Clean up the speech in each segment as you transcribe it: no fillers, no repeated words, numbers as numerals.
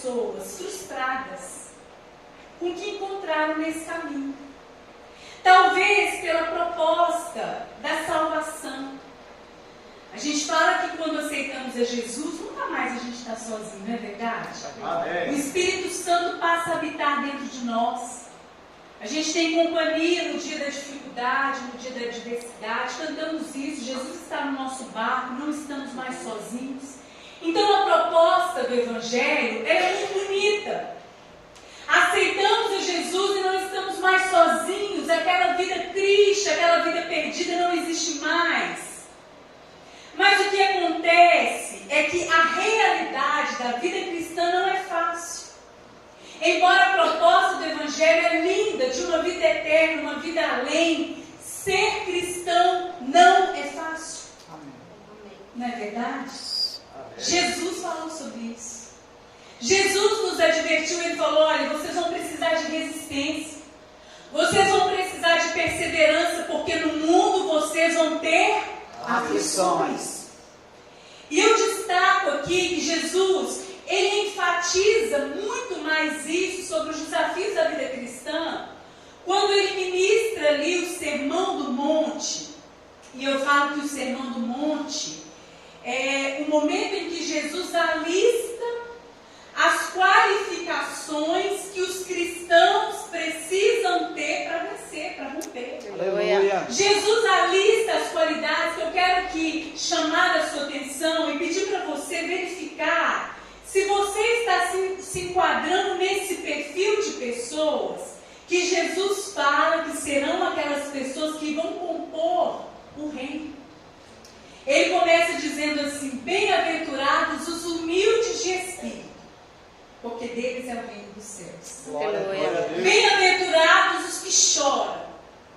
pessoas frustradas com o que encontraram nesse caminho. Talvez pela proposta da salvação. A gente fala que quando aceitamos a Jesus, nunca mais a gente está sozinho, não é verdade? Amém. O Espírito Santo passa a habitar dentro de nós. A gente tem companhia no dia da dificuldade, no dia da adversidade. Cantamos isso, Jesus está no nosso barco, não estamos mais sozinhos. Então a proposta do Evangelho é muito bonita. Aceitamos a Jesus e não estamos mais sozinhos. Aquela vida triste, aquela vida perdida não existe mais. Mas o que acontece é que a realidade da vida cristã não é fácil. Embora a proposta do Evangelho é linda, de uma vida eterna, uma vida além, ser cristão não é fácil. Amém. Não é verdade? Amém. Jesus falou sobre isso. Jesus nos advertiu, ele falou, olha, vocês vão precisar de resistência. Vocês vão precisar de perseverança, porque no mundo vocês vão ter aflições. E eu destaco aqui que Jesus, ele enfatiza muito mais isso sobre os desafios da vida cristã, quando ele ministra ali o Sermão do Monte. E eu falo que o Sermão do Monte é o momento em que Jesus alista as qualificações que os cristãos precisam ter para vencer, para romper. Aleluia. Jesus alista as qualidades que eu quero aqui chamar a sua atenção e pedir para você verificar se você está se enquadrando nesse perfil de pessoas que Jesus fala que serão aquelas pessoas que vão compor o reino. Ele começa dizendo assim, bem-aventurados os humildes de espírito, porque deles é o reino dos céus. Bem-aventurados os que choram,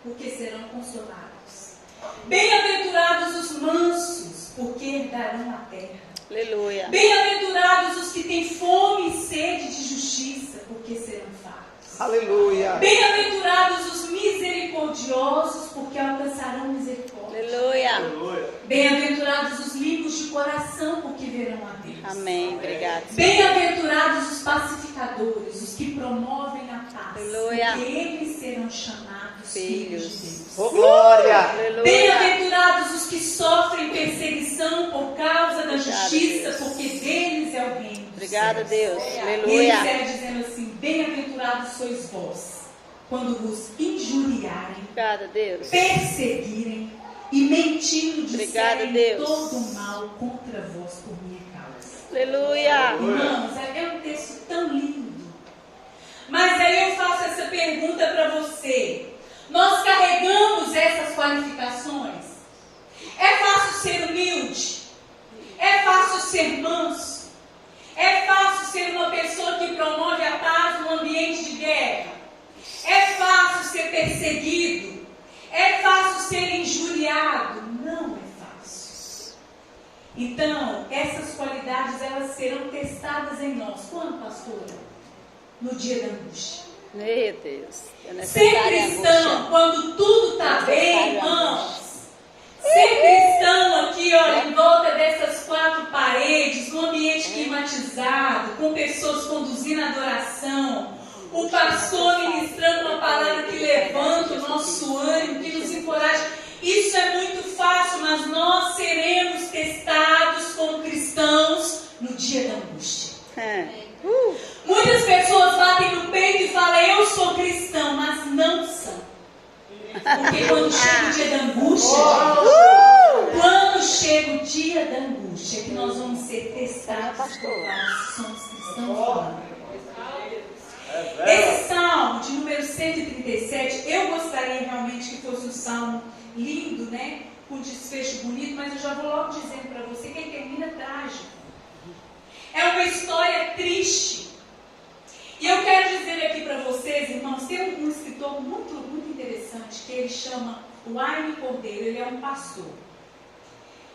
porque serão consolados. Bem-aventurados os mansos, porque herdarão a terra. Aleluia. Bem-aventurados os que têm fome e sede de justiça, porque serão fartos. Aleluia. Bem-aventurados os misericordiosos, porque alcançarão misericórdia. Aleluia. Bem-aventurados os limpos de coração, porque verão a Deus. Amém. Obrigado. Bem-aventurados os pacificadores, os que promovem a paz, Aleluia. porque eles serão chamados filhos de Deus. Oh, glória. Aleluia. Bem-aventurados os que sofrem perseguição por causa da justiça, Deus. porque deles é o reino dos Obrigada, céus. Deus. E ele Aleluia. segue dizendo assim, bem-aventurados sois vós, quando vos injuriarem, Obrigada, Deus. perseguirem e mentindo Obrigada, disserem Deus. todo mal contra vós por minha causa. Aleluia. Irmãos, é um texto tão lindo. Mas aí eu faço essa pergunta para você. Nós carregamos essas qualificações? É fácil ser humilde? É fácil ser manso? É fácil ser uma pessoa que promove a paz no ambiente de guerra? É fácil ser perseguido? É fácil ser injuriado? Não é fácil. Então, essas qualidades, elas serão testadas em nós. Quando, pastora? No dia da angústia. Meu Deus. Ser cristão, quando tudo está bem, irmãos. Ser cristão aqui, olha, em volta dessas quatro paredes, num ambiente climatizado, com pessoas conduzindo a adoração, o pastor ministrando uma palavra que levanta o nosso ânimo, que nos encoraja. Isso é muito fácil, mas nós seremos testados como cristãos no dia da angústia. Muitas pessoas batem no peito e falam, eu sou cristão, mas não são. Porque quando chega o dia da angústia, quando chega o dia da angústia, que nós vamos ser testados por nós somos cristãos. Esse salmo de número 137, eu gostaria realmente que fosse um salmo lindo, né? Com desfecho bonito, mas eu já vou logo dizendo para você que ele termina trágico. É uma história triste. E eu quero dizer aqui para vocês, irmãos, tem um escritor muito, muito interessante, que ele chama Wayne Cordeiro, ele é um pastor.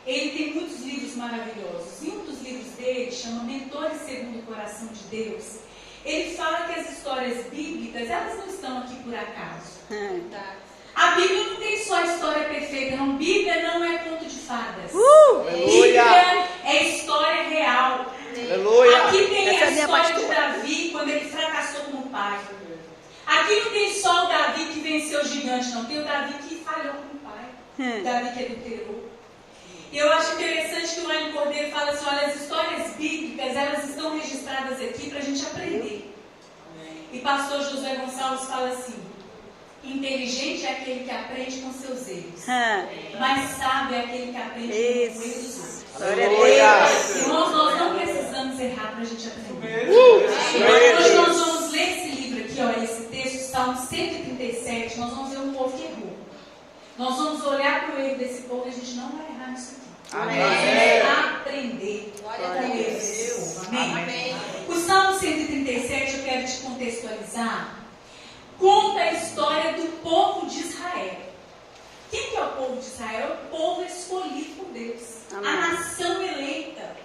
Ele tem muitos livros maravilhosos. E um dos livros dele chama Mentores Segundo o Coração de Deus. Ele fala que as histórias bíblicas, elas não estão aqui por acaso. A Bíblia não tem só história perfeita, não. Bíblia não é conto de fadas. Bíblia é história real. Aleluia. Aqui tem a história de pastora. Davi, quando ele fracassou como pai. Aqui não tem só o Davi que venceu o gigante, não. Tem o Davi que falhou como pai. O Davi que adulterou. E eu acho interessante que o Wayne Cordeiro fala assim, olha, as histórias bíblicas, elas estão registradas aqui para a gente aprender. E pastor Josué Gonçalves fala assim, inteligente é aquele que aprende com seus erros, mas sábio é aquele que aprende com os erros dos outros. Glória a Deus. Irmãos, nós não precisamos errar para a gente aprender. Hoje nós vamos ler esse livro aqui, olha, esse texto, Salmo 137, nós vamos ver um povo que errou. Nós vamos olhar para o erro desse povo e a gente não vai errar nisso aqui. Amém. Nós vamos aprender com o erro desse povo. Amém? O Salmo 137, eu quero te contextualizar, conta a história do povo de Israel. Quem que é o povo de Israel? É o povo escolhido por Deus. Amém. A nação eleita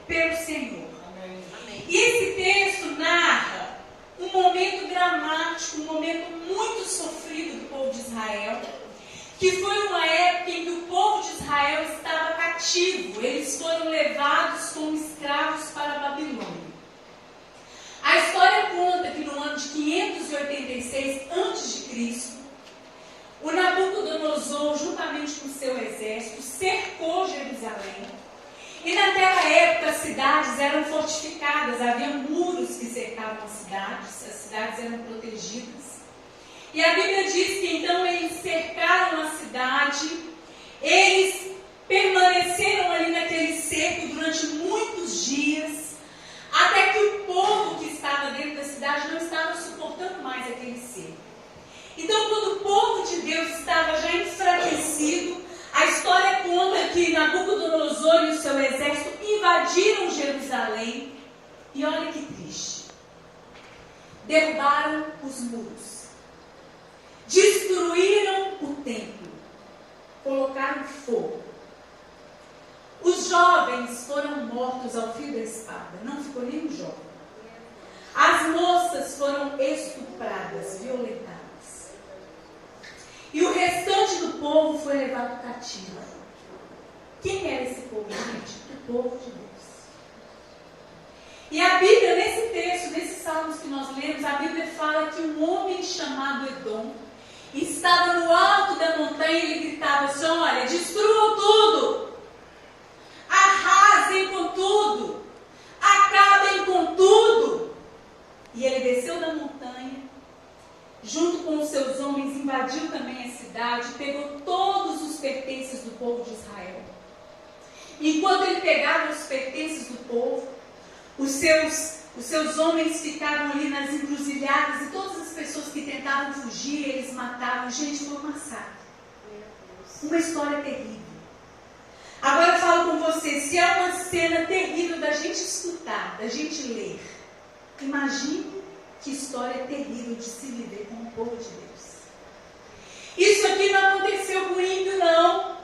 pelo Senhor. Amém. E esse texto narra um momento dramático, um momento muito sofrido do povo de Israel, que foi uma época em que o povo de Israel estava cativo. Eles foram levados como escravos para a Babilônia. A história conta que no ano de 586 a.C., o Nabucodonosor, juntamente com seu exército, cercou Jerusalém. E naquela época as cidades eram fortificadas, havia muros que cercavam as cidades eram protegidas. E a Bíblia diz que então eles cercaram a cidade, eles permaneceram ali naquele cerco durante muitos dias, até que o povo que estava dentro da cidade não estava suportando mais aquele cerco. Então, quando o povo de Deus estava já enfraquecido, a história conta que Nabucodonosor e o seu exército invadiram Jerusalém. E olha que triste. Derrubaram os muros. Destruíram o templo. Colocaram fogo. Os jovens foram mortos ao fio da espada. Não ficou nenhum jovem. As moças foram estupradas, violentadas. E o restante do povo foi levado cativo. Quem era esse povo, gente? O povo de Deus. E a Bíblia, nesse texto, nesses salmos que nós lemos, a Bíblia fala que um homem chamado Edom estava no alto da montanha e ele gritava assim, olha, destruam tudo, arrasem com tudo, acabem com tudo. E ele desceu da montanha, junto com os seus homens, invadiu também a cidade, pegou todos os pertences do povo de Israel. Enquanto ele pegava os pertences do povo, os seus homens ficavam ali nas encruzilhadas e todas as pessoas que tentavam fugir, eles matavam. Gente, foi um massacre. Uma história terrível. Agora eu falo com você, se é uma cena terrível da gente escutar, da gente ler, imagine que história terrível de se viver com o povo de Deus. Isso aqui não aconteceu com ímpio, não.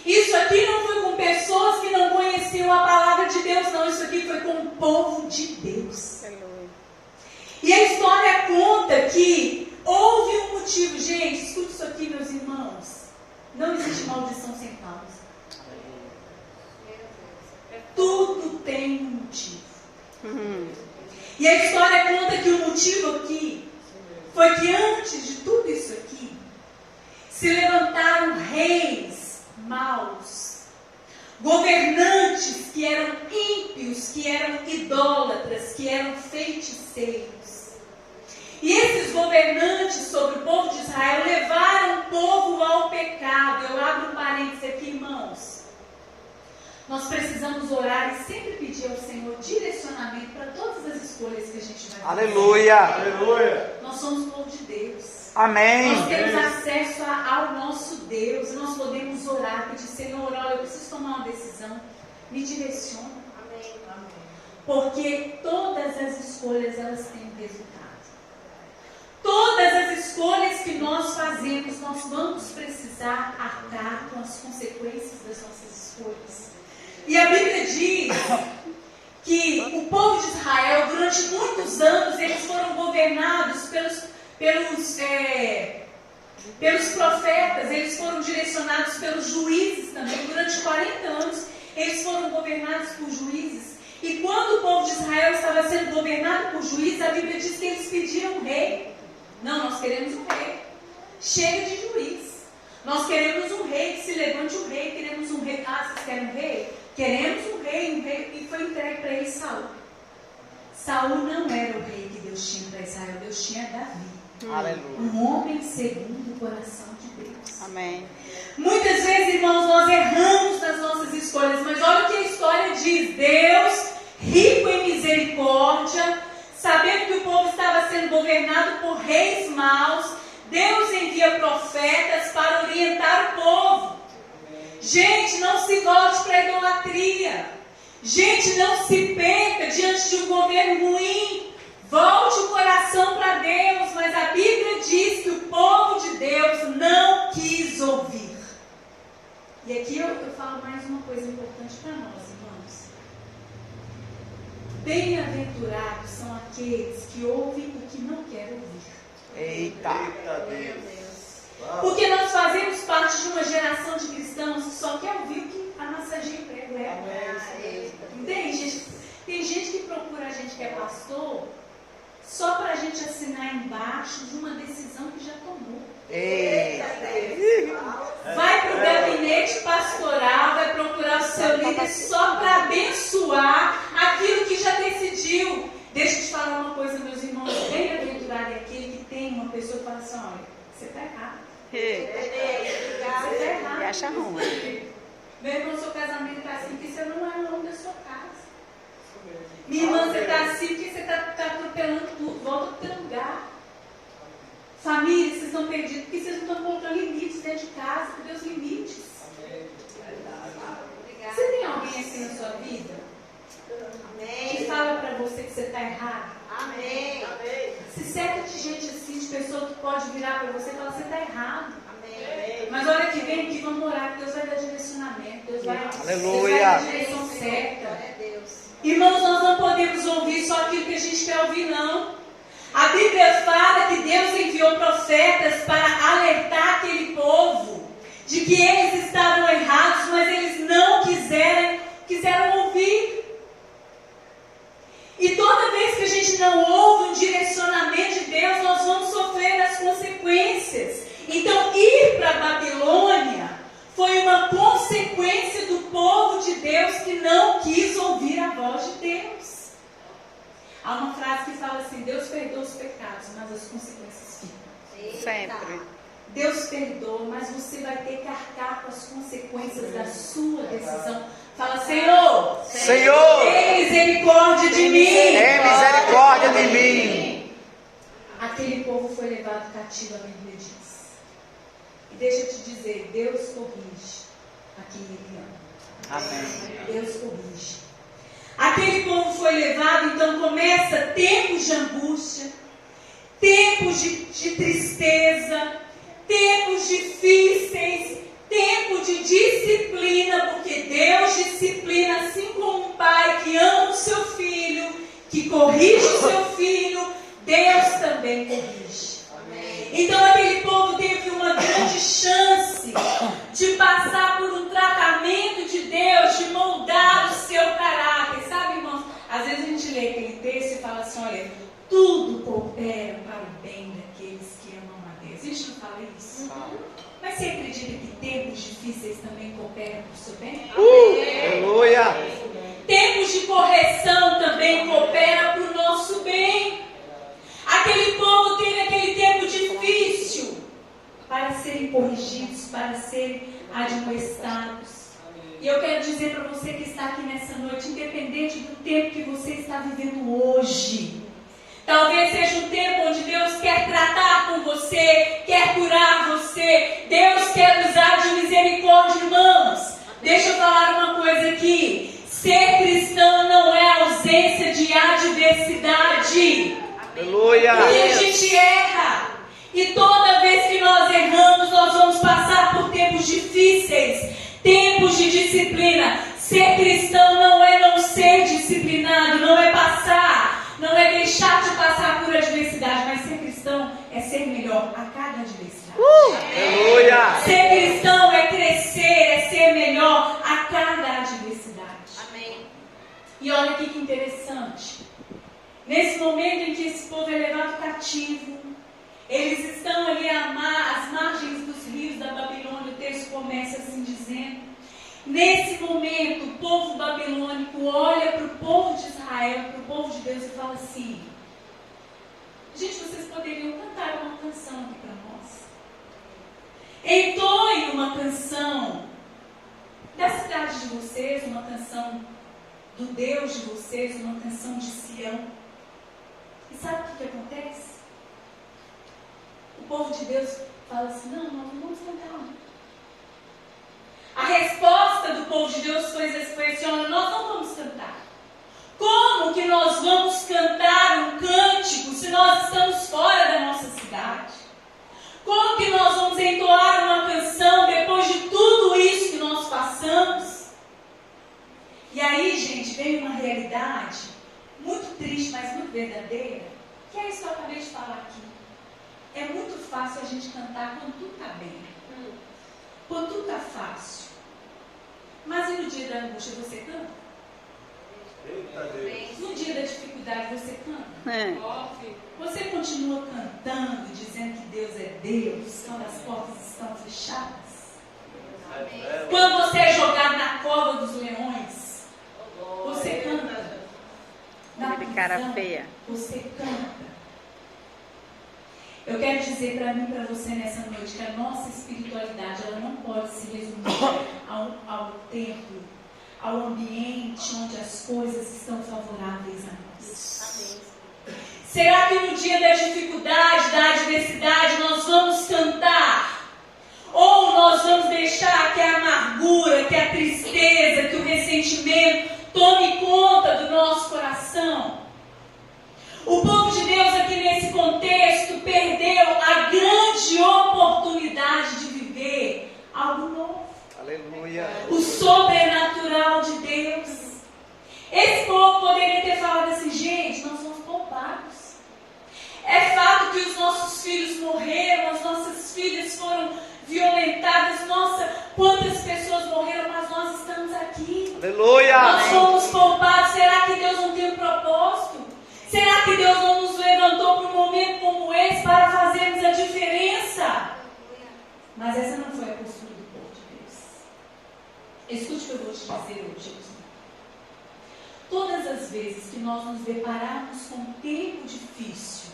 Isso aqui não foi com pessoas que não conheciam a palavra de Deus, não. Isso aqui foi com o povo de Deus. E a história conta que houve um motivo. Gente, escute isso aqui, meus irmãos. Não existe maldição sem causa. Tudo tem um motivo. E a história conta que o motivo aqui foi que antes de tudo isso aqui, se levantaram reis maus, governantes que eram ímpios, que eram idólatras, que eram feiticeiros. E esses governantes sobre o povo de Israel levaram o povo ao pecado. Eu abro um parênteses aqui, irmãos. Nós precisamos orar e sempre pedir ao Senhor direcionamento para todas as escolhas que a gente vai fazer. Aleluia. Aleluia. Nós somos o povo de Deus. Amém. Nós temos acesso ao nosso Deus. Nós podemos orar, pedir, Senhor, olha, eu preciso tomar uma decisão. Me direciona. Amém. Porque todas as escolhas, elas têm um resultado. Todas as escolhas que nós fazemos, nós vamos precisar arcar com as consequências das nossas escolhas. E a Bíblia diz que o povo de Israel, durante muitos anos, eles foram governados pelos profetas, eles foram direcionados pelos juízes também. Durante 40 anos, eles foram governados por juízes. E quando o povo de Israel estava sendo governado por juízes, a Bíblia diz que eles pediram um rei. Não, nós queremos um rei. Chega de juiz. Nós queremos um rei, que se levante um rei, queremos um rei. Ah, vocês querem um rei? Queremos um rei, e foi entregue para ele Saul. Saul não era o rei que Deus tinha para Israel, Deus tinha Davi. Aleluia. Um homem segundo o coração de Deus. Amém. Muitas vezes, irmãos, nós erramos nas nossas escolhas, mas olha o que a história diz. Deus, rico em misericórdia, sabendo que o povo estava sendo governado por reis maus, Deus envia profetas para orientar o povo. Gente, não se volte para a idolatria. Gente, não se perca diante de um governo ruim. Volte o coração para Deus. Mas a Bíblia diz que o povo de Deus não quis ouvir. E aqui eu falo mais uma coisa importante para nós, irmãos. Bem-aventurados são aqueles que ouvem o que não querem ouvir. Eita Deus. Porque nós fazemos parte de uma geração de cristãos que só quer ouvir o que a massageia prega. Entende? Tem gente que procura a gente que é pastor só para a gente assinar embaixo de uma decisão que já tomou. Vai para o gabinete pastoral, vai procurar o seu líder só para abençoar aquilo que já decidiu. Deixa eu te falar uma coisa, meus irmãos. Bem-aventurado é aquele que tem uma pessoa que fala assim: olha, você está errado. Você está errado. E acha ruim. Meu irmão, seu casamento está assim porque você não é o nome da sua casa. Minha irmã, você está assim porque você está atropelando tudo. Volta para o teu lugar. Família, vocês estão perdidos porque vocês não estão colocando limites dentro de casa. Porque os limites. Você tem alguém assim na sua vida? Que fala para você que você está errado? Amém. Se cerca de gente assim, de pessoa que pode virar para você e falar: você está errado. Mas olha que vem aqui, vamos orar, que Deus vai dar direcionamento. Deus vai dar a direção certa. Irmãos, nós não podemos ouvir só aquilo que a gente quer ouvir, não. A Bíblia fala que Deus enviou profetas para alertar aquele povo de que eles estavam errados, mas eles não quiseram ouvir. E toda vez que a gente não ouve um direcionamento de Deus, nós vamos sofrer as consequências. Então, ir para a Babilônia foi uma consequência do povo de Deus que não quis ouvir a voz de Deus. Há uma frase que fala assim: Deus perdoa os pecados, mas as consequências ficam. Sempre. Deus perdoa, mas você vai ter que arcar com as consequências da sua decisão. Fala: Senhor, tem misericórdia de mim. Tem misericórdia de mim. Aquele povo foi levado cativo, a Bíblia diz. E deixa eu te dizer, Deus corrige a quem Ele ama. Amém. Deus corrige. Aquele povo foi levado, então começa tempos de angústia, tempos de tristeza, tempos difíceis, tempo de disciplina, porque Deus disciplina, assim como um pai que ama o seu filho, que corrige o seu filho, Deus também corrige. Então aquele povo teve uma grande chance de passar por um tratamento de Deus, de moldar o seu caráter. Sabe, irmãos, às vezes a gente lê aquele texto e fala assim: olha, tudo coopera para o bem daqueles que amam a Deus. A gente não fala isso? Mas você acredita que tempos difíceis também cooperam para o seu bem? Aleluia. Tempos de correção também cooperam para o nosso bem. Aquele povo teve aquele tempo difícil para serem corrigidos, para serem admoestados. E eu quero dizer para você que está aqui nessa noite, independente do tempo que você está vivendo hoje, talvez seja um tempo onde Deus quer tratar com você, quer curar você, Deus quer usar de misericórdia, irmãos. Deixa eu falar uma coisa aqui: ser cristão não é ausência de adversidade. Aleluia. E a gente erra. E toda vez que nós erramos, nós vamos passar por tempos difíceis, tempos de disciplina. Ser cristão não é não ser disciplinado, não é passar, não é deixar de passar por adversidade, mas ser cristão é ser melhor a cada adversidade. Aleluia. Ser cristão é crescer, é ser melhor a cada adversidade. Amém. E olha aqui que interessante. Nesse momento em que esse povo é levado cativo, eles estão ali às margens dos rios da Babilônia. O texto começa assim dizendo: nesse momento o povo babilônico olha para o povo de Israel, para o povo de Deus, e fala assim: gente, vocês poderiam cantar uma canção aqui para nós. Entoem uma canção da cidade de vocês, uma canção do Deus de vocês, uma canção de Sião. E sabe o que acontece? O povo de Deus fala assim: não, nós não vamos cantar. A resposta do povo de Deus foi assim: olha, nós não vamos cantar. Como que nós vamos cantar um cântico se nós estamos fora da nossa cidade? Como que nós vamos entoar uma canção depois de tudo isso que nós passamos? E aí, gente, vem uma realidade muito triste, mas muito verdadeira, que é isso que eu acabei de falar aqui. É muito fácil a gente cantar quando tudo está bem, quando tudo está fácil. Mas e no dia da angústia você canta? No dia da dificuldade você canta? Você continua cantando, dizendo que Deus é Deus, quando as portas estão fechadas? Quando você é jogado na cova dos leões, você canta? Na prisão, você canta? Eu quero dizer para mim e para você nessa noite que a nossa espiritualidade, ela não pode se resumir ao tempo, ao ambiente onde as coisas estão favoráveis a nós. Será que no dia da dificuldade, da adversidade, nós vamos cantar? Ou nós vamos deixar que a amargura, que a tristeza, que o ressentimento tome conta do nosso coração? O povo de Deus aqui nesse contexto perdeu a grande oportunidade de viver algo novo. Aleluia. O sobrenatural de Deus. Esse povo poderia ter falado assim: gente, nós somos poupados. É fato que os nossos filhos morreram, as nossas filhas foram violentadas. Nossa, quantas pessoas morreram, mas nós estamos aqui. Aleluia. Nós fomos poupados. Será que Deus não tem um propósito? Será que Deus não nos levantou para um momento como esse para fazermos a diferença? Mas essa não foi a postura do povo de Deus. Escute o que eu vou te dizer hoje. Todas as vezes que nós nos depararmos com um tempo difícil,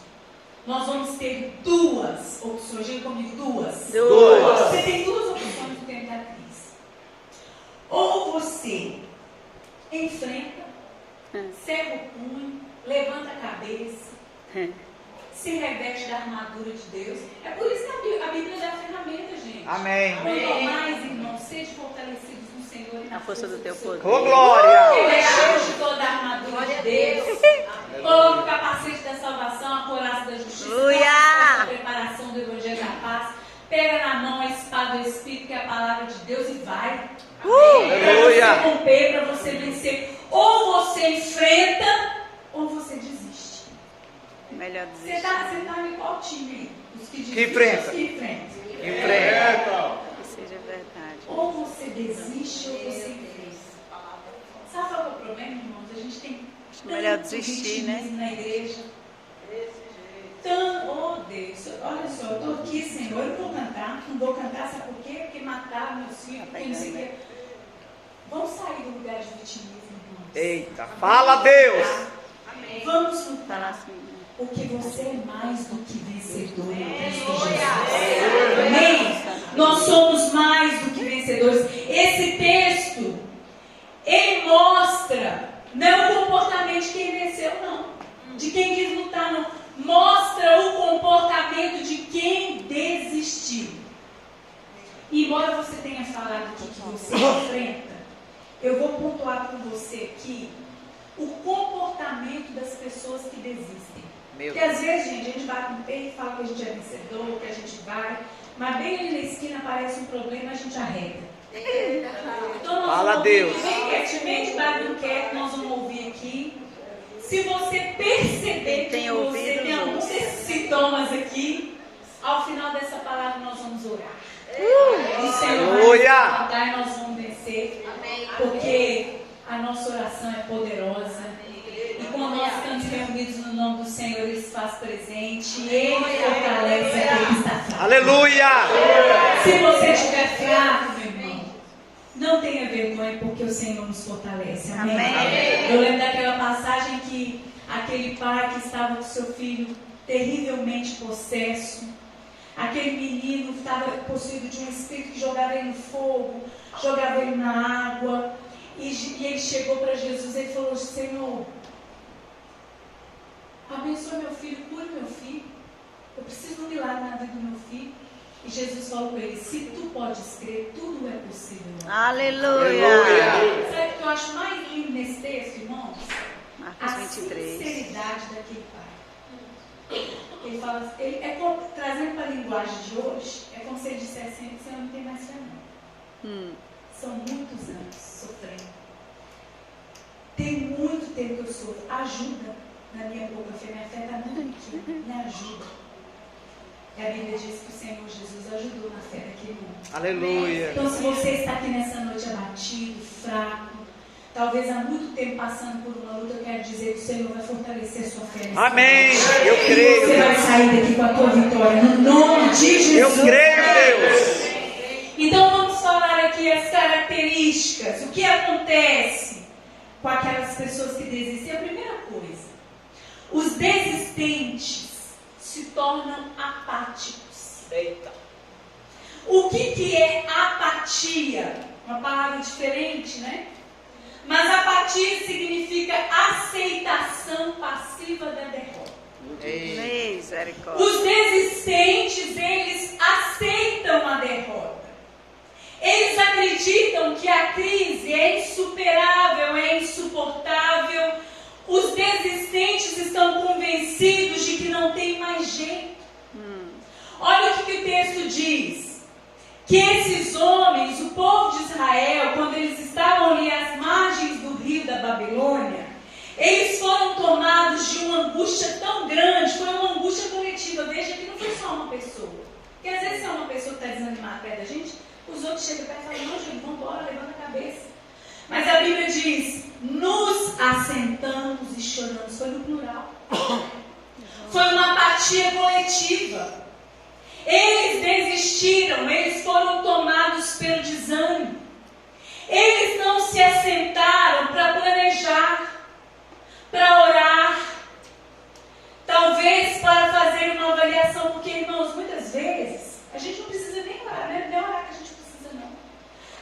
nós vamos ter duas opções. Diga comigo, duas. Você tem duas opções no tempo da crise. Ou você enfrenta, cerra o punho, levanta a cabeça, se reveste da armadura de Deus. É por isso que a Bíblia dá a ferramenta, gente. Amém. Quanto mais, irmãos, sede fortalecidos no Senhor e na força do teu poder. Ô, glória. Reveste de toda a armadura de Deus. Coloque o capacete da salvação, a couraça da justiça, a preparação do Evangelho da paz. Pega na mão a espada do Espírito, que é a palavra de Deus, e vai. Para você romper, para você vencer. Ou você enfrenta, ou você desiste. Melhor desistir. Você está em qual time aí? Os que desistem, enfrenta. os que enfrentam. Que seja verdade. Ou você desiste, ou você enfrenta. Sabe qual é o problema, irmãos? A gente tem melhor tanto desistir, né? vitimismo na igreja. Oh Deus, olha só, eu estou aqui, Senhor, eu vou cantar. Não vou cantar, sabe por quê? Porque mataram meus filhos, porque não sei o quê. Vamos sair do lugar de vitimismo, irmãos. Eita, fala Deus. Vamos lutar. Fala assim. Porque você é mais do que vencedor em Cristo Jesus. Amém? Nós somos mais do que vencedores. Esse texto, ele mostra, não é o comportamento de quem venceu, não. De quem quis lutar, não. Mostra o comportamento de quem desistiu. E embora você tenha falado aqui que você enfrenta, eu vou pontuar com você aqui o comportamento das pessoas que desistem. Porque às vezes, gente, a gente bate no peito e fala que a gente é vencedor, que a gente vai, mas bem ali na esquina aparece um problema e a gente arrega. Então nós Fala vamos Deus. ouvir bem quietinho, debaixo do quieto, nós vamos ouvir aqui. Se você perceber que você tem alguns desses sintomas aqui, ao final dessa palavra nós vamos orar. O Senhor vai nos levantar e nós vamos vencer. Porque a nossa oração é poderosa. E quando nós estamos reunidos no nome do Senhor, Ele se faz presente e Ele fortalece aquele que está fraco. Aleluia. Se você estiver fraco, meu irmão, não tenha vergonha, porque o Senhor nos fortalece. Amém? Amém. Eu lembro daquela passagem que aquele pai que estava com seu filho terrivelmente possesso, aquele menino estava possuído de um espírito que jogava ele no fogo, jogava ele na água, e ele chegou para Jesus e ele falou: Senhor, abençoa meu filho, cura meu filho, eu preciso de um milagre na vida do meu filho. E Jesus falou com ele: se tu podes crer, tudo é possível. Aleluia. Sabe o que eu acho mais lindo nesse texto, irmãos? Marcos A 23. sinceridade daquele pai. Ele fala, trazendo para a linguagem de hoje, é como se ele dissesse assim: Senhor, não tem mais fé não. São muitos anos sofrendo. Tem muito tempo que eu sofro. Ajuda na minha pouca fé. Minha fé está muito pequena. Me ajuda. E a Bíblia diz que o Senhor Jesus ajudou na fé daquele homem. Aleluia. Então, se você está aqui nessa noite abatido, fraco, talvez há muito tempo passando por uma luta, eu quero dizer que o Senhor vai fortalecer a sua fé. Amém. Noite. Eu creio. Você vai sair daqui com a tua vitória, no nome de Jesus. Eu creio, Deus. Então, vamos falar aqui as características. O que acontece com aquelas pessoas que desistem? A primeira coisa, os desistentes se tornam apáticos. Eita. O que é apatia? Uma palavra diferente, né? Mas apatia significa aceitação passiva da derrota. Misericórdia. Os desistentes, eles aceitam a derrota. Eles acreditam que a crise é insuperável, é insuportável. Os desistentes estão convencidos de que não tem mais jeito. Olha o que o texto diz. Que esses homens, o povo de Israel, quando eles estavam ali às margens do rio da Babilônia, eles foram tomados de uma angústia tão grande, foi uma angústia coletiva. Veja que não foi só uma pessoa. Porque às vezes se é uma pessoa que está desanimada perto da gente, os outros chegam perto e falam: não, gente, vamos embora, levanta a cabeça. Mas a Bíblia diz: nos assentamos e choramos. Foi no plural. Foi uma apatia coletiva. Eles desistiram, eles foram tomados pelo desânimo. Eles não se assentaram para planejar, para orar, talvez para fazer uma avaliação, porque, irmãos, muitas vezes a gente não precisa nem orar, né? Não é orar que a gente precisa, não.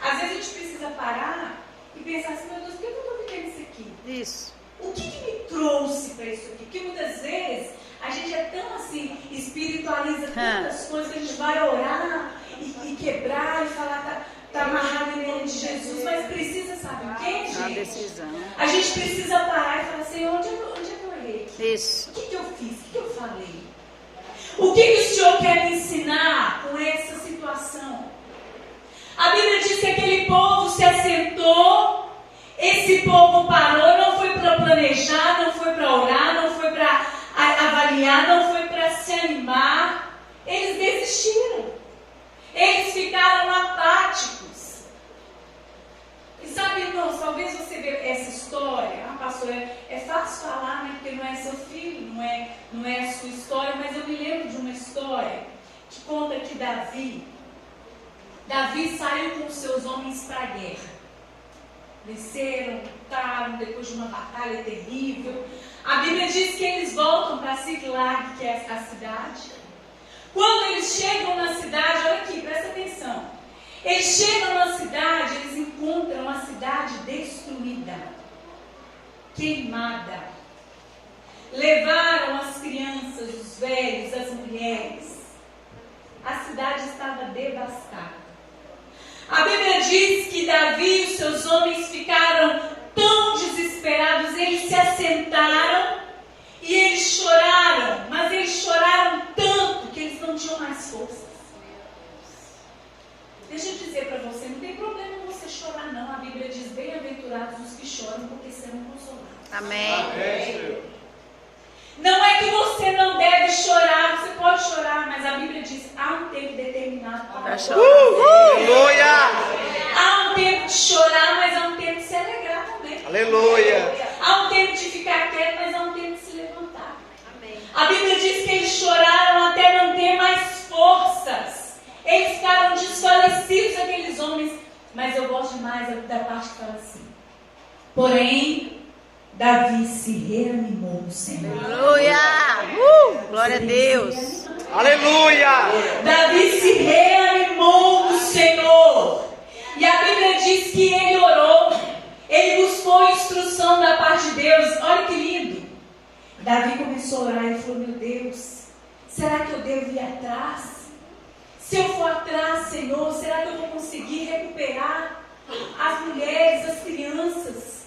Às vezes a gente precisa parar e pensar assim: meu Deus, por que eu estou vivendo isso aqui? Isso. O que me trouxe para isso aqui? Porque muitas vezes a gente é tão assim, espiritualiza tantas coisas que a gente vai orar e quebrar e falar: tá amarrado em nome de Jesus. Mas precisa, sabe o quê, gente? Uma decisão. A gente precisa parar e falar: Senhor, onde é que eu errei? Isso. O que eu fiz? O que eu falei? O que o Senhor quer me ensinar com essa situação? A Bíblia diz que aquele povo se assentou, esse povo parou, não foi para planejar, não foi para orar, não foi para avaliar, não foi para se animar. Eles desistiram. Eles ficaram apáticos. E sabe, irmãos, talvez você veja essa história: pastor, é fácil falar, né? Porque não é seu filho, não é a sua história, mas eu me lembro de uma história que conta que Davi saiu com seus homens para a guerra. Venceram, lutaram depois de uma batalha terrível. A Bíblia diz que eles voltam para Ziklag, que é a cidade. Quando eles chegam na cidade, olha aqui, presta atenção. Eles chegam na cidade, eles encontram a cidade destruída, queimada. Levaram as crianças, os velhos, as mulheres. A cidade estava devastada. A Bíblia diz que Davi e os seus homens ficaram tão desesperados, eles se assentaram e eles choraram, mas eles choraram tanto que eles não tinham mais forças. Deixa eu dizer para você, não tem problema você chorar não. A Bíblia diz: bem-aventurados os que choram, porque serão consolados. Amém. Não é que você não deve chorar, você pode chorar, mas a Bíblia diz: há um tempo determinado para chorar. Aleluia. Há um tempo de chorar, mas há um tempo de se alegrar também. Aleluia. Há um tempo de ficar quieto, mas há um tempo de se eles choraram até não ter mais forças. Eles ficaram desfalecidos, aqueles homens. Mas eu gosto demais da parte que fala assim: porém, Davi se reanimou no Senhor. Aleluia! Glória a Deus! Aleluia! Davi se reanimou no Senhor. E a Bíblia diz que ele orou. Ele buscou instrução da parte de Deus. Olha que lindo. Davi começou a orar e falou: meu Deus, será que eu devo ir atrás? Se eu for atrás, Senhor, será que eu vou conseguir recuperar as mulheres, as crianças?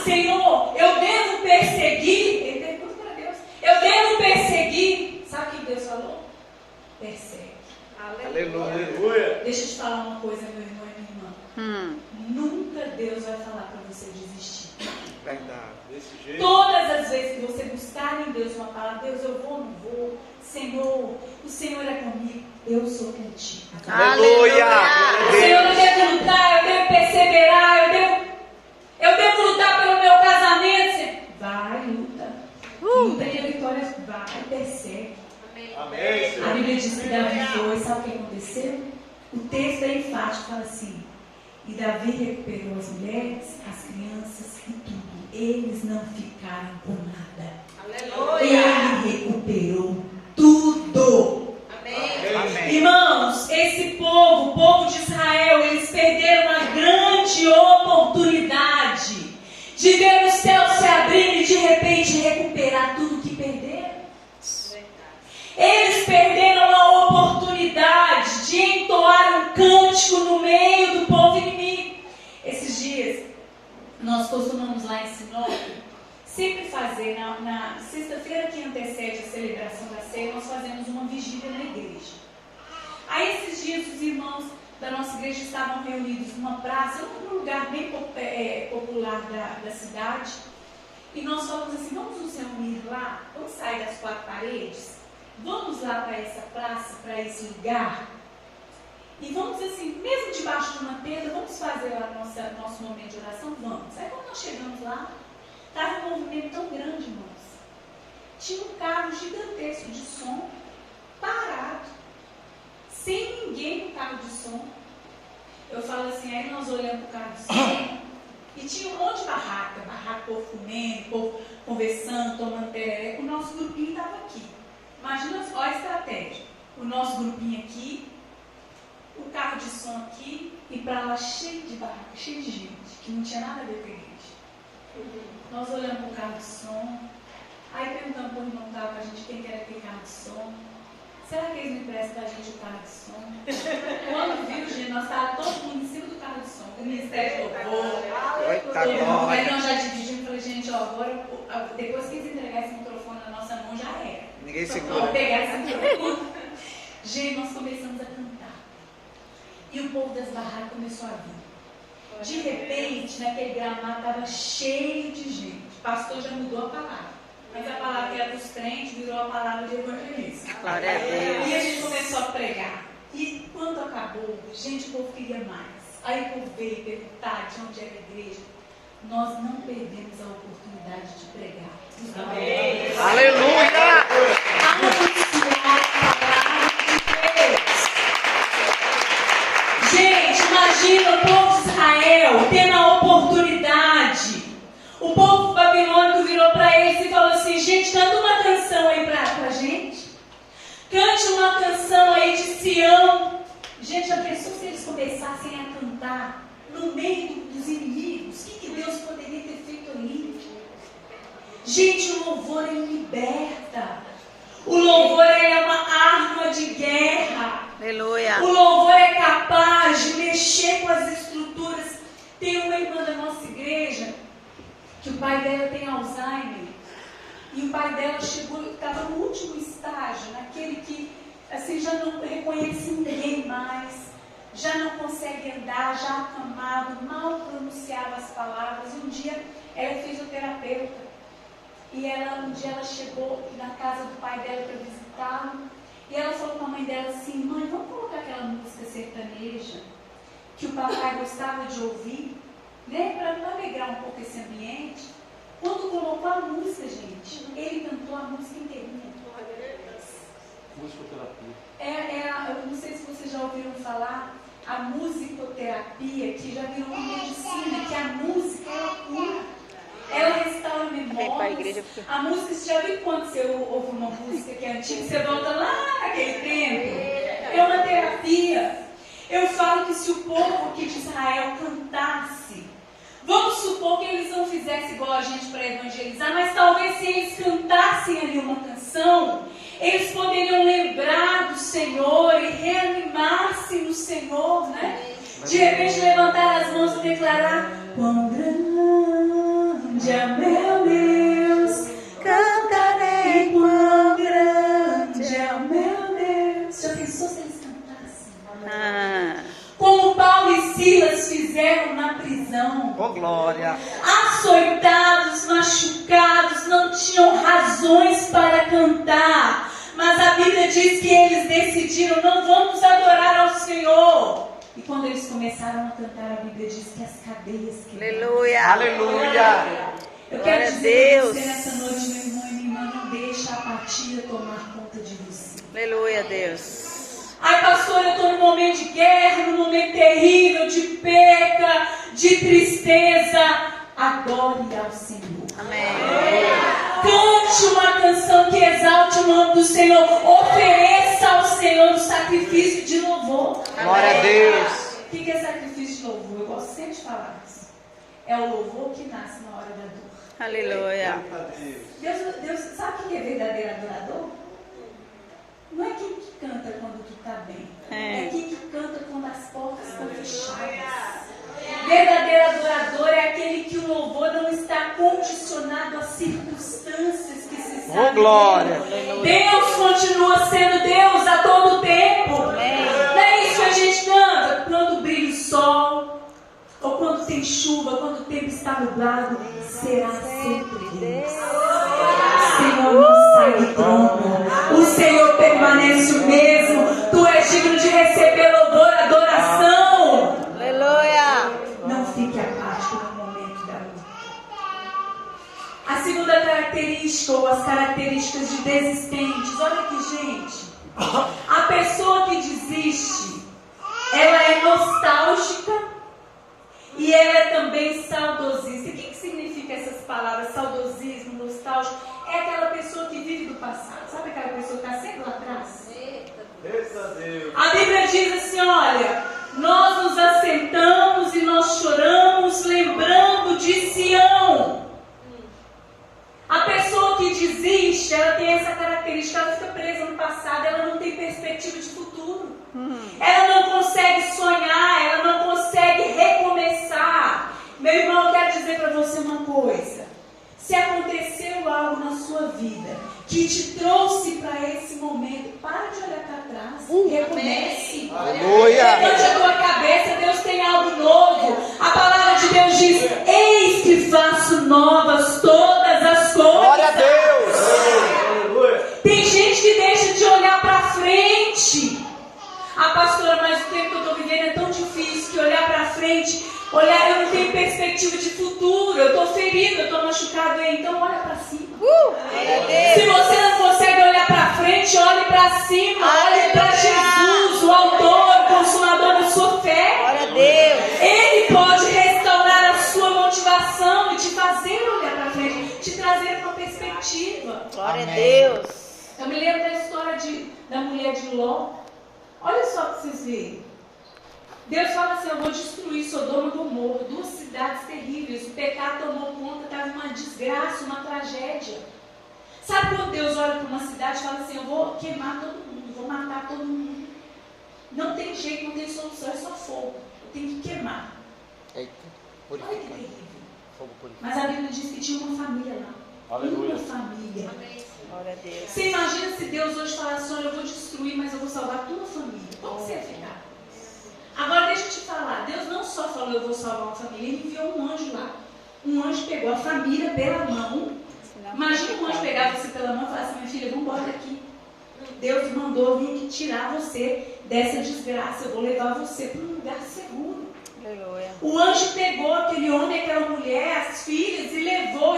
Senhor, eu devo perseguir? Ele pergunta para Deus: eu devo perseguir? Sabe o que Deus falou? Persegue. Aleluia! Deixa eu te falar uma coisa, meu irmão e minha irmã. Nunca Deus vai falar para você desistir. Verdade. Desse jeito. Todas as vezes que você buscar em Deus uma palavra: Deus, eu vou ou não vou? Senhor, o Senhor é comigo, eu sou contigo. Aleluia! Senhor, eu devo lutar, eu devo perseverar, eu devo lutar pelo meu casamento. Senhor. Vai, luta. Luta e a vitória vai, persegue. Amém, Senhor. A Bíblia diz que Davi foi, sabe o que aconteceu? O texto é enfático, fala assim: e Davi recuperou as mulheres, as crianças e tudo. Eles não ficaram com nada. Aleluia! Ele recuperou tudo. Amém. Irmãos, esse povo, o povo de Israel, eles perderam uma grande oportunidade de ver o céu se abrir e de repente recuperar tudo que perderam. Eles perderam a oportunidade de entoar um cântico no meio do povo inimigo. Esses dias, nós costumamos lá em Sinop sempre fazer, na sexta-feira que antecede a celebração da ceia, nós fazemos uma vigília na igreja. Aí esses dias os irmãos da nossa igreja estavam reunidos numa praça, num lugar bem popular da cidade, e nós falamos assim: vamos nos reunir lá, vamos sair das quatro paredes, vamos lá para essa praça, para esse lugar, e vamos assim, mesmo debaixo de uma tenda, vamos fazer lá nosso momento de oração, vamos. Aí quando nós chegamos lá, estava um movimento tão grande, irmãos. Tinha um carro gigantesco de som, parado, sem ninguém no carro de som. Eu falo assim, aí nós olhamos para o carro de som, e tinha um monte de barraca, povo comendo, povo conversando, tomando tereré. O nosso grupinho estava aqui. Imagina só a estratégia. O nosso grupinho aqui, o carro de som aqui, e para lá cheio de barraca, cheio de gente, que não tinha nada a ver com a igreja. Nós olhamos para o carro de som, aí perguntamos para o irmão que estava com a gente quem que era aquele carro de som. Será que eles me prestam para a gente o carro de som? Quando viu, gente, nós estávamos todo mundo em cima do carro de som, o ministério de louvor. Aí nós já dividimos e falei: gente, ó, agora, depois que eles entregarem esse microfone na nossa mão, já era. Ninguém segura. Vamos pegar esse microfone. Gente, nós começamos a cantar. E o povo das barracas começou a vir. De repente, naquele gramado estava cheio de gente. O pastor já mudou a palavra. Mas a palavra que era dos crentes virou a palavra de evangelista. Glória a Deus. E a gente começou a pregar. E quando acabou, gente, o povo queria mais. Aí o povo veio perguntar de onde era a igreja. Nós não perdemos a oportunidade de pregar. Amém. Aleluia! Anunciar a palavra de Deus. Gente, imagina o povo de Israel tendo a oportunidade. O povo babilônico virou para eles e falou assim: gente, canta uma canção aí para a gente. Cante uma canção aí de Sião. Gente, já pensou se eles começassem a cantar no meio dos inimigos? O que Deus poderia ter feito ali? Gente, o louvor ele liberta. O louvor é uma arma de guerra. Aleluia. O louvor é capaz de mexer com as estruturas. Tem uma irmã da nossa igreja que o pai dela tem Alzheimer. E o pai dela estava no último estágio, naquele que assim, já não reconhece ninguém mais, já não consegue andar, já acamado, mal pronunciava as palavras. E um dia ela é fisioterapeuta. E um dia ela chegou na casa do pai dela para visitá-lo. E ela falou com a mãe dela assim: mãe, vamos colocar aquela música sertaneja que o papai gostava de ouvir, né, para alegrar um pouco esse ambiente. Quando colocou a música, gente, ele cantou a música inteirinha. Eu não sei se vocês já ouviram falar, a musicoterapia, que já virou uma medicina, que a música ela cura, ela restaura memórias. A música, você já viu quando você ouve uma música que é antiga, você volta lá naquele tempo? É uma terapia. Eu falo que se o povo aqui de Israel cantasse, vamos supor que eles não fizessem igual a gente para evangelizar, mas talvez se eles cantassem ali uma canção, eles poderiam lembrar do Senhor e reanimar-se no Senhor, né? De repente levantar as mãos e declarar: quão grande é meu Deus, cantarei quão grande é meu Deus. Já pensou se eles cantassem? Como Paulo e Silas fizeram na prisão. Com glória. Açoitados, machucados, não tinham razões para cantar. Mas a Bíblia diz que eles decidiram: não vamos adorar ao Senhor. E quando eles começaram a cantar, a Bíblia diz que as cadeias quebraram. Aleluia. Aleluia. Eu quero dizer para você nessa noite, meu irmão e minha irmã, não deixe a apatia tomar conta de você. Aleluia, Deus. Ai, pastor, eu estou num momento de guerra, num momento terrível, de perca, de tristeza. Adore ao Senhor. Amém. Cante uma canção que exalte o nome do Senhor. Ofereça ao Senhor o sacrifício de louvor. Glória a Deus. O que é sacrifício de louvor? Eu gosto sempre de falar isso. É o louvor que nasce na hora da dor. Aleluia. Deus sabe o que é verdadeiro adorador? Não é quem que canta quando tu está bem. É quem que canta quando as portas estão fechadas. Verdadeiro adorador é aquele que o louvor não está condicionado a circunstâncias que se sabe. Oh, glória. Deus continua sendo Deus a todo tempo. Não é isso que a gente canta quando brilha o sol, ou quando tem chuva, quando o tempo está nublado. Será sempre Deus. O Senhor não sai do trono. O Senhor permanece o mesmo. Tu és digno de receber louvor, adoração. Aleluia. Não fique apático no momento da luta. A segunda característica, ou as características de desistentes. Olha aqui, gente. A pessoa que desiste, ela é nostálgica e ela é também saudosista. O que significa essas palavras? Saudosismo, nostálgico. É aquela pessoa que vive do passado. Sabe aquela pessoa que está sempre lá atrás? A Bíblia diz assim, olha: nós nos assentamos e nós choramos lembrando de Sião. A pessoa que desiste, ela tem essa característica, ela fica presa no passado, ela não tem perspectiva de futuro. Ela não consegue sonhar, ela não consegue recomeçar. Meu irmão, eu quero dizer para você uma coisa. Se aconteceu algo na sua vida que te trouxe para esse momento, para de olhar para trás, recomece. Aleluia. Levante a tua cabeça, Deus tem algo novo. A palavra de Deus diz: eis que faço novas todas as coisas. Glória a Deus. Tem gente que deixa de olhar para frente. Ah, pastora, mas o tempo que eu estou vivendo é tão difícil que olhar para frente, eu não tenho perspectiva de futuro, eu estou ferido, eu estou machucado. Então olha para cima. Se você não consegue olhar para frente, olhe para cima, olhe para Jesus, o autor, o consumador da sua fé. Glória a Deus. Ele pode restaurar a sua motivação e te fazer olhar para frente, te trazer uma perspectiva. Glória a Deus. Eu me lembro da história da mulher de Ló. Olha só para vocês verem. Deus fala assim: eu vou destruir Sodoma e Gomorra, 2 cidades terríveis. O pecado tomou conta, estava uma desgraça, uma tragédia. Sabe quando Deus olha para uma cidade e fala assim: eu vou queimar todo mundo, vou matar todo mundo. Não tem jeito, não tem solução, é só fogo. Eu tenho que queimar. Eita, Olha que purifica. terrível. Fogo purifica. Mas a Bíblia diz que tinha uma família lá. Aleluia. Uma família. Glória a Deus. Você imagina se Deus hoje falasse: olha, eu vou destruir, mas eu vou salvar a tua família. Como você ia ficar? Agora deixa eu te falar, Deus não só falou: eu vou salvar uma família, Ele enviou um anjo lá. Um anjo pegou a família pela mão. Imagina um anjo pegar você pela mão e falar assim: minha filha, vamos embora daqui. Deus mandou vir tirar você dessa desgraça. Eu vou levar você para um lugar seguro. Aleluia. O anjo pegou aquele homem, aquela mulher, as filhas, e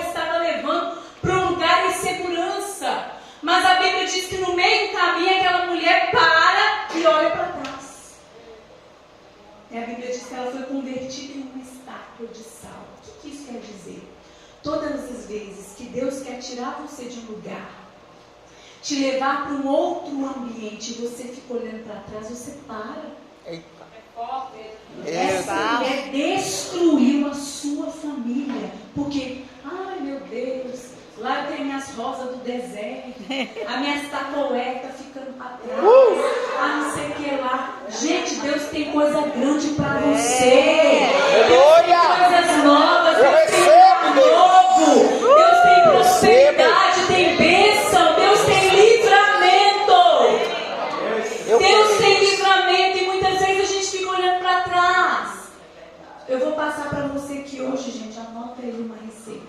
estava levando para um lugar em segurança. Mas a Bíblia diz que no meio do caminho aquela convertida em uma estátua de sal. O que isso quer dizer? Todas as vezes que Deus quer tirar você de um lugar, te levar para um outro ambiente, você fica olhando para trás, você para. Eita. Essa mulher destruiu a sua família. Porque, ai meu Deus, lá eu tenho minhas rosas do deserto, a minha estatueta ficando para trás, não sei o que lá. Gente, Deus tem coisa grande para você. Aleluia. Coisas novas, Eu Deus tem recebo, Deus. novo, Deus tem prosperidade, tem bênção, Deus tem livramento. Deus tem livramento e muitas vezes a gente fica olhando para trás. Eu vou passar para você aqui hoje, gente, anota aí uma receita.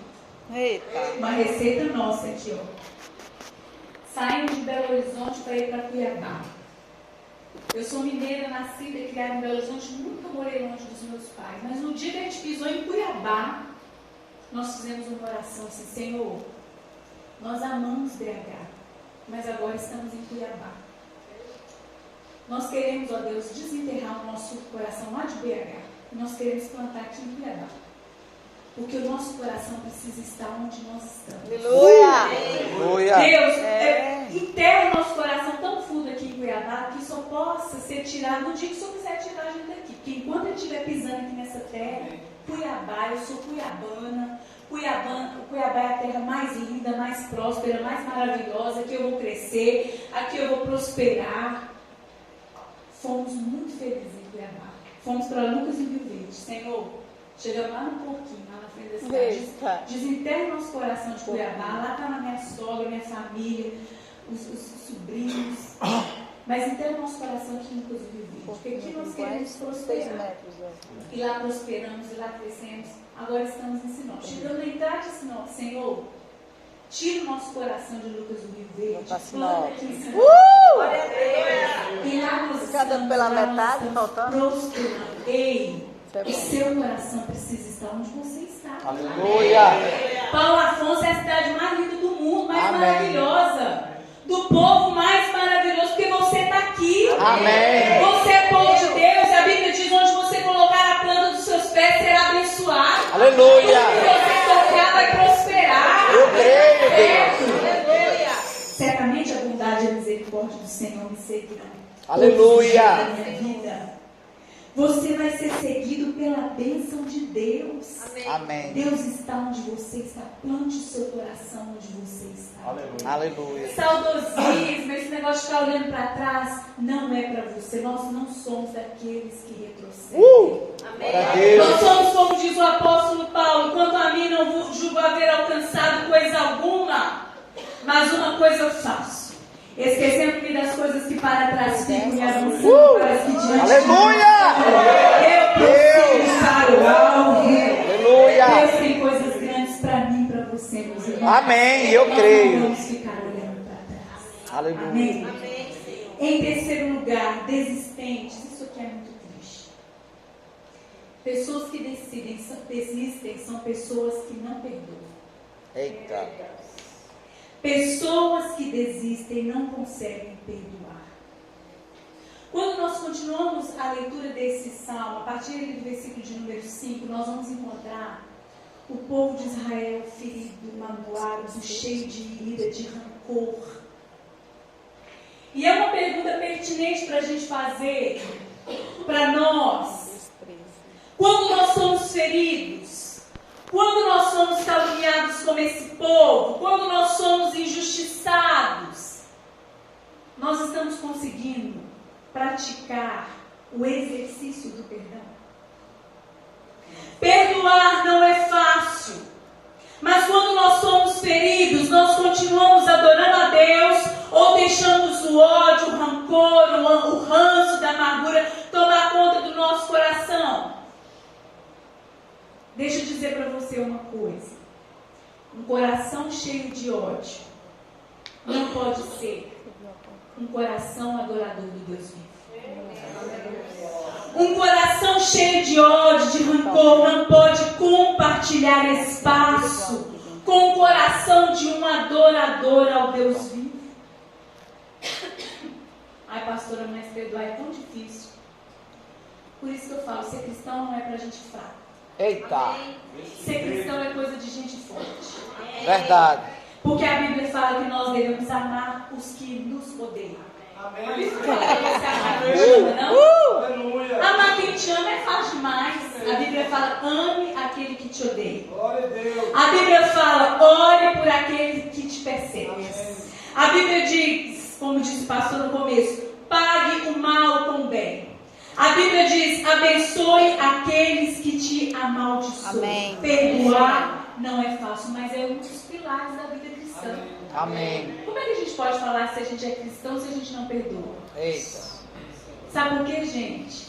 Eita. Uma receita nossa aqui, ó. Saímos de Belo Horizonte para ir para Cuiabá. Eu sou mineira, nascida e criada em Belo Horizonte, nunca morei longe dos meus pais. Mas no dia que a gente pisou em Cuiabá, nós fizemos uma oração assim: Senhor, nós amamos BH, mas agora estamos em Cuiabá. Nós queremos, ó Deus, desenterrar o nosso coração lá de BH. E nós queremos plantar aqui em Cuiabá. Porque o nosso coração precisa estar onde nós estamos. Aleluia. Deus, enterra o nosso coração tão fundo aqui em Cuiabá que só possa ser tirado no dia que o Senhor quiser tirar a gente daqui. Porque enquanto ele estiver pisando aqui nessa terra, Cuiabá, eu sou cuiabana. Cuiabá é a terra mais linda, mais próspera, mais maravilhosa. Aqui eu vou crescer, aqui eu vou prosperar. Fomos muito felizes em Cuiabá. Fomos para Lucas e Rio Verde. Senhor, chegamos lá no Porquinho, lá na frente da cidade. Desenterra nosso coração de Cuiabá. Lá está a minha sogra, minha família, os sobrinhos. Mas enterra nosso coração aqui em Lucas e Rio Verde. Porque aqui nós queremos prosperar. E lá prosperamos, e lá crescemos. Agora estamos em Sinop. Chegando na entrada de Sinop, Senhor, tira o nosso coração de Lucas do Rio Verde. Planta aqui em Sinop. E lá nós estamos pela metade, faltando. prosperando. Ei, o seu coração precisa estar onde você está. Aleluia. Paulo Afonso é a cidade mais linda do mundo, mais Amém. maravilhosa. Do povo mais maravilhoso, porque você está aqui. Amém. Você é povo de Deus. A Bíblia diz: onde você colocar a planta dos seus pés será abençoado. Aleluia. Tudo que você tocar vai prosperar. Eu creio, Certo? Aleluia. Certamente a bondade e a misericórdia do Senhor me seguirão. Aleluia. Todos os dias da minha vida. Você vai ser seguido pela bênção de Deus. Amém. Deus está onde você está. Plante o seu coração onde você está. Aleluia. Saudosismo, esse negócio de ficar olhando para trás, não é para você. Nós não somos daqueles que retrocedem. Glória a Deus. Nós somos, como diz o apóstolo Paulo: quanto a mim, não julgo haver alcançado coisa alguma, mas uma coisa eu faço, esquecendo-me das coisas que para trás ficam e avançando para as que diante. Aleluia. Eu prossigo para o alvo. Aleluia. Deus tem coisas grandes para mim e para você, meus irmãos. Amém. Eu Nós creio. não vamos ficar olhando para trás. Aleluia. Amém. Em terceiro lugar, desistentes. Isso aqui é muito triste. Pessoas que desistem são pessoas que não perdoam. Eita. Pessoas que desistem não conseguem perdoar. Quando nós continuamos a leitura desse salmo, a partir do versículo de número 5, nós vamos encontrar o povo de Israel ferido, magoado, cheio de ira, de rancor. E é uma pergunta pertinente para a gente fazer para nós. Quando nós somos feridos, quando nós somos caluniados como esse povo, quando nós somos injustiçados, nós estamos conseguindo praticar o exercício do perdão? Perdoar não é fácil, mas quando nós somos feridos, nós continuamos adorando a Deus ou deixamos o ódio, o rancor, o ranço da amargura tomar conta do nosso coração? Deixa eu dizer para você uma coisa: um coração cheio de ódio não pode ser um coração adorador do Deus vivo. Um coração cheio de ódio, de rancor, não pode compartilhar espaço com o coração de um adorador ao Deus vivo. Ai, pastora, mas perdoar é tão difícil. Por isso que eu falo, ser cristão não é pra gente fraca. Eita. Ser cristão é coisa de gente forte. Verdade. Porque a Bíblia fala que nós devemos amar os que nos odeiam. Amém. A Bíblia fala que você amar quem te ama, não? Aleluia. Amar quem te ama é fácil demais. A Bíblia fala, ame aquele que te odeia. Glória a Deus. A Bíblia fala, ore por aquele que te persegue. A Bíblia diz, como disse o pastor no começo, pague o mal com o bem. A Bíblia diz, abençoe aqueles que te amaldiçoam. Amém. Perdoar não é fácil, mas é um dos pilares da vida cristã. Amém. Como é que a gente pode falar se a gente é cristão se a gente não perdoa? Eita. Sabe por quê, gente?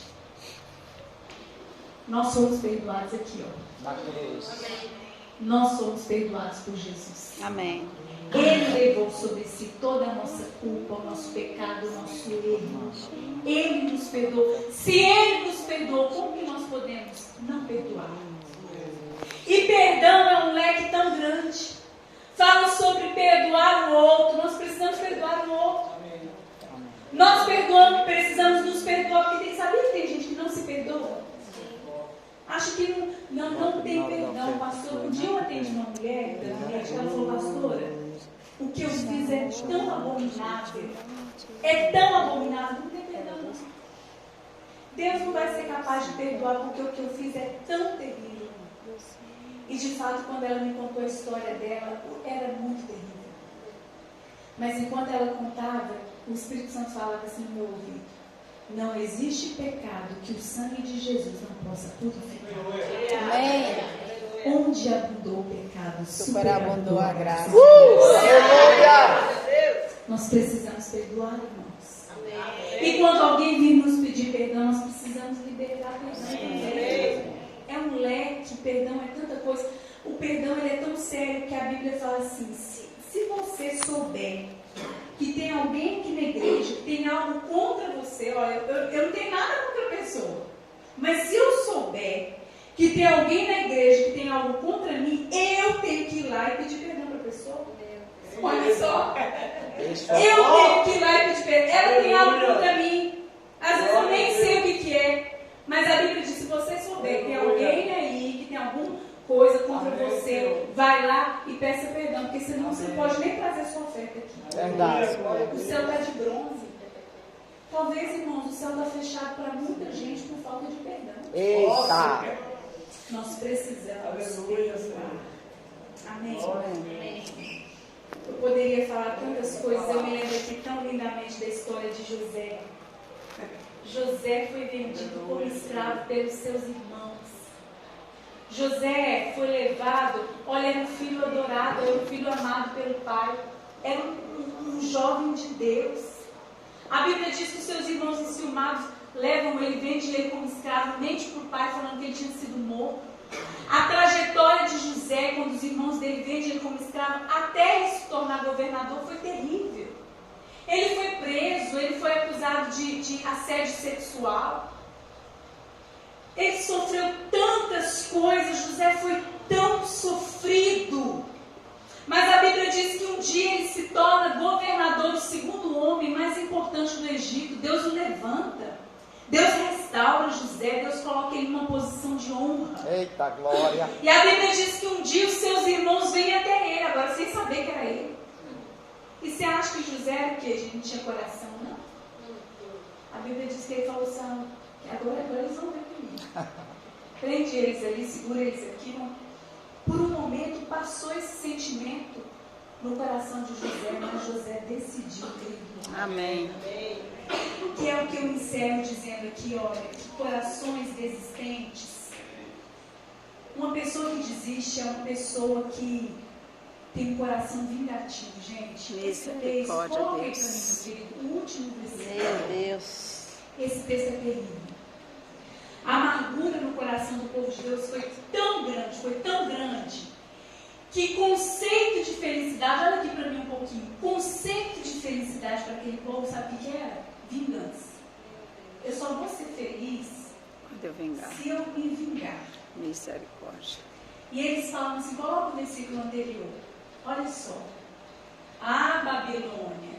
Nós somos perdoados aqui, ó. Na cruz. Nós somos perdoados por Jesus. Amém. Ele levou sobre si toda a nossa culpa, o nosso pecado, o nosso erro. Ele nos perdoou. Se Ele nos perdoou, como que nós podemos não perdoar? E perdão é um leque tão grande. Fala sobre perdoar o outro. Nós precisamos perdoar o outro. Nós precisamos nos perdoar. Porque sabia que tem gente que não se perdoa? Acho que não tem perdão, pastor. Um dia eu atendi uma mulher, ela falou, pastora, o que eu fiz é tão abominável. É tão abominável, não tem perdão não. Deus não vai ser capaz de perdoar porque o que eu fiz é tão terrível. E de fato, quando ela me contou a história dela, era muito terrível. Mas enquanto ela contava, o Espírito Santo falava assim no meu ouvido: não existe pecado que o sangue de Jesus não possa purificar. Amém. Onde abundou o pecado, Superabundou a graça. Aleluia. Nós precisamos perdoar, irmãos. E quando alguém vir nos pedir perdão, nós precisamos liberar perdão. É um leque, perdão é tanta coisa. O perdão ele é tão sério que a Bíblia fala assim: se você souber que tem alguém aqui na igreja que tem algo contra você, olha, eu não tenho nada contra a pessoa, mas se eu souber que tem alguém na igreja que tem algo contra mim, eu tenho que ir lá e pedir perdão para a pessoa. Olha só, eu tenho que ir lá e pedir perdão. Ela tem algo contra mim, às vezes eu nem sei o que é, mas a Bíblia diz: se você souber que tem alguém aí que tem alguma coisa contra você, vai lá e peça perdão, porque senão você pode nem trazer sua oferta aqui. Verdade. O céu está de bronze. Talvez, irmãos, o céu está fechado para muita gente por falta de perdão. Eita. Nós precisamos perdoar. Amém. Eu poderia falar tantas coisas. Eu me lembro aqui tão lindamente da história de José. José foi vendido como escravo pelos seus irmãos. José foi levado, olha, era um filho adorado, era um filho amado pelo pai, era um jovem de Deus. A Bíblia diz que os seus irmãos enciumados levam ele, vendem ele como escravo, mente para o pai falando que ele tinha sido morto. A trajetória de José, quando os irmãos dele vendem ele como escravo, até ele se tornar governador, foi terrível. Ele foi preso, ele foi acusado de assédio sexual. Ele sofreu tantas coisas, José foi tão sofrido. Mas a Bíblia diz que um dia ele se torna governador do segundo homem mais importante do Egito. Deus o levanta. Deus restaura José, Deus coloca ele numa posição de honra. Eita, glória. E a Bíblia diz que um dia os seus irmãos vêm até ele, agora sem saber que era ele. E você acha que José era o quê? Ele não tinha coração, não? A Bíblia diz que ele falou assim: agora eles vão ver comigo. Prende eles ali, segura eles aqui. Não. Por um momento passou esse sentimento no coração de José, mas José decidiu perdoar. Amém. Que é o que eu encerro dizendo aqui, olha, que corações desistentes. Uma pessoa que desiste é uma pessoa que tem um coração vingativo, gente. Esse texto, coloca aí para mim, meu querido, o último versículo. Meu Deus. Esse texto é terrível. A amargura no coração do povo de Deus foi tão grande, que conceito de felicidade, olha aqui para mim um pouquinho, conceito de felicidade para aquele povo, sabe o que era? Vingança. Eu só vou ser feliz Quando eu vingar. se eu me vingar. Misericórdia. E eles falam assim, coloca o versículo anterior. Olha só. A Babilônia